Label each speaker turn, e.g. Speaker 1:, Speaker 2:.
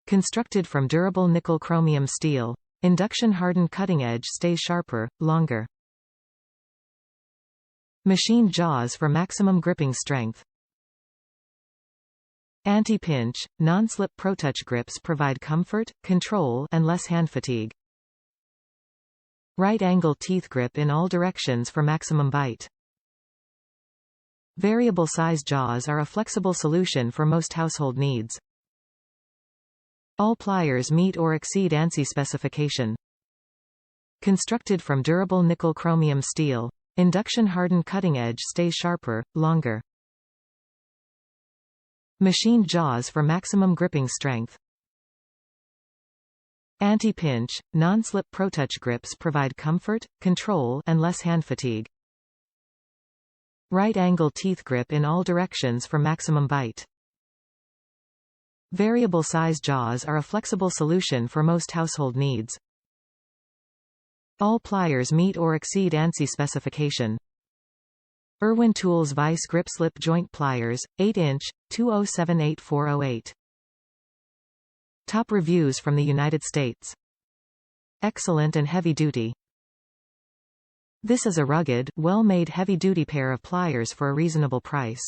Speaker 1: Constructed from durable nickel chromium steel. Induction-hardened cutting edge stays sharper, longer. Machined jaws for maximum gripping strength. Anti-pinch, non-slip ProTouch grips provide comfort, control, and less hand fatigue. Right-angle teeth grip in all directions for maximum bite. Variable size jaws are a flexible solution for most household needs. All pliers meet or exceed ANSI specification. Constructed from durable nickel chromium steel. Induction-hardened cutting edge stays sharper, longer. Machined jaws for maximum gripping strength. Anti-pinch, non-slip ProTouch grips provide comfort, control, and less hand fatigue. Right-angle teeth grip in all directions for maximum bite. Variable size jaws are a flexible solution for most household needs. All pliers meet or exceed ANSI specification. IRWIN Tools Vice-GRIP Slip Joint Pliers, 8-inch, 2078408. Top reviews from the United States. Excellent and heavy-duty. This is a rugged, well-made heavy-duty pair of pliers for a reasonable price.